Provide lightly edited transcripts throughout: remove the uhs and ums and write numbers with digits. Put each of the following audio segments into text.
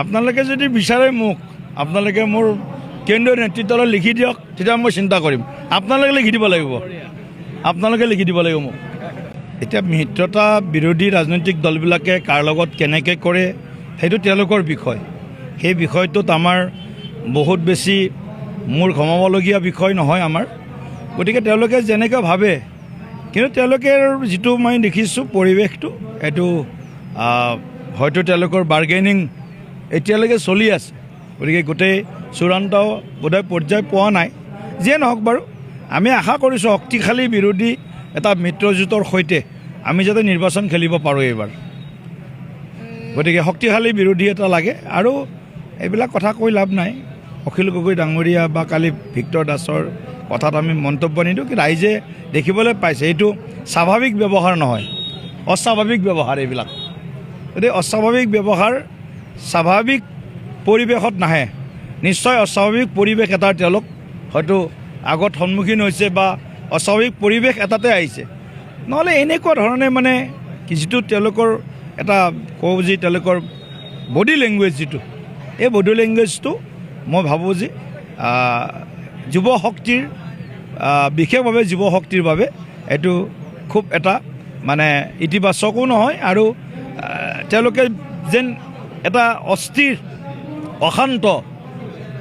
আপোনালোকে যদি বিচাৰে মোক আপোনালোকে মোৰ কেন্দ্ৰীয় নেতৃত্বলৈ লিখি দিয়ক, তেতিয়া মই চিন্তা কৰিম। আপোনালোকে লিখি দিব লাগিব, আপোনালোকে লিখি দিব লাগিব মোক। এতিয়া মিত্ৰতা বিৰোধী ৰাজনৈতিক দলবিলাকে কাৰ লগত কেনেকৈ কৰে সেইটো তেওঁলোকৰ বিষয়। সেই বিষয়টোত আমাৰ বহুত বেছি মূৰ ঘমাবলগীয়া বিষয় নহয় আমাৰ। গতিকে তেওঁলোকে যেনেকৈ ভাবে, কিন্তু তেওঁলোকে যিটো মই দেখিছোঁ পৰিৱেশটো এইটো হয়তো তেওঁলোকৰ বাৰ্গেনিং এতিয়ালৈকে চলি আছে। গতিকে গোটেই চূড়ান্ত বোধহয় পৰ্যায় পোৱা নাই। যিয়ে নহওক বাৰু, আমি আশা কৰিছোঁ শক্তিশালী বিৰোধী এটা মিত্ৰজোঁটৰ সৈতে আমি যাতে নিৰ্বাচন খেলিব পাৰোঁ এইবাৰ। গতিকে শক্তিশালী বিৰোধী এটা লাগে। আৰু এইবিলাক কথা কৈ লাভ নাই। অখিল গগৈ ডাঙৰীয়া বা কালি ভিক্টৰ দাসৰ কথাত আমি মন্তব্য নিদিওঁ, কিন্তু ৰাইজে দেখিবলৈ পাইছে এইটো স্বাভাৱিক ব্যৱহাৰ নহয়, অস্বাভাৱিক ব্যৱহাৰ এইবিলাক। গতিকে অস্বাভাৱিক ব্যৱহাৰ স্বাভাৱিক পৰিৱেশত নাহে, নিশ্চয় অস্বাভাৱিক পৰিৱেশ এটাৰ তেওঁলোক হয়তো আগত সন্মুখীন হৈছে বা অস্বাভাৱিক পৰিৱেশ এটাতে আহিছে। নহ'লে এনেকুৱা ধৰণে মানে যিটো তেওঁলোকৰ এটা কওঁ যে তেওঁলোকৰ বডি লেংগুৱেজ যিটো, এই বডি লেংগুৱেজটো মই ভাবোঁ যে যুৱ শক্তিৰ বিশেষভাৱে যুৱ শক্তিৰ বাবে এইটো খুব এটা মানে ইতিবাচকো নহয়। আৰু তেওঁলোকে যেন এটা অস্থিৰ অশান্ত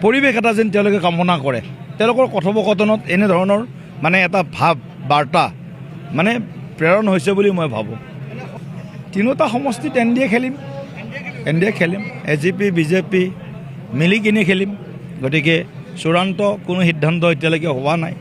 পৰিৱেশ এটা যেন তেওঁলোকে কামনা কৰে। তেওঁলোকৰ কথোপকথনত এনেধৰণৰ মানে এটা ভাৱ বাৰ্তা মানে প্ৰেৰণ হৈছে বুলি মই ভাবোঁ। তিনিওটা সমষ্টিত NDA খেলিম, AGP BJP মিলি কিনি খেলিম। গতিকে চূড়ান্ত কোনো সিদ্ধান্ত এতিয়ালৈকে হোৱা নাই।